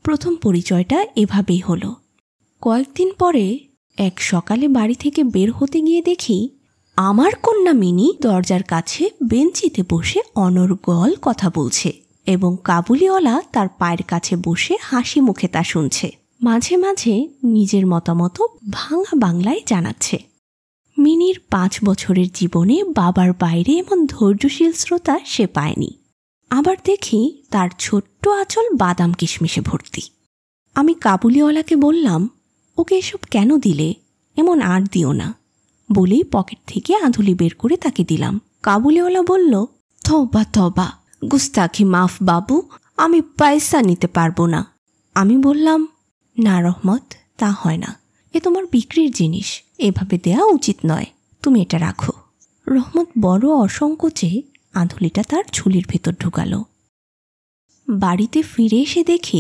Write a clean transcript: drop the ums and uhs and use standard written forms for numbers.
প্রথম পরিচয়টা এভাবেই হলো। কয়েকদিন পরে এক সকালে বাড়ি থেকে বের হতে গিয়ে দেখি আমার কন্যা মিনি দরজার কাছে বেঞ্চিতে বসে অনর্গল কথা বলছে এবং কাবুলিওয়ালা তার পায়ের কাছে বসে হাসি মুখে তা শুনছে। মাঝে মাঝে নিজের মতামত ভাঙা বাংলায় জানাচ্ছে। মিনির 5 বছরের জীবনে বাবার বাইরে এমন ধৈর্যশীল শ্রোতা সে পায়নি। আবার দেখি তার ছোট্ট আঁচল বাদাম কিশমিশে ভর্তি। আমি কাবুলিওয়ালাকে বললাম, ওকে এসব কেন দিলে? এমন আর দিও না বলেই পকেট থেকে আঁধুলি বের করে তাকে দিলাম। কাবুলিওয়ালা বলল, তবা তবা, গুস্তাখি মাফ বাবু, আমি পয়সা নিতে পারবো না। আমি বললাম, না রহমত, তা হয় না, এ তোমার বিক্রির জিনিস, এভাবে দেয়া উচিত নয়, তুমি এটা রাখো। রহমত বড় অসংকোচে আঁধুলিটা তার ঝুলির ভেতর ঢুকালো। বাড়িতে ফিরে এসে দেখি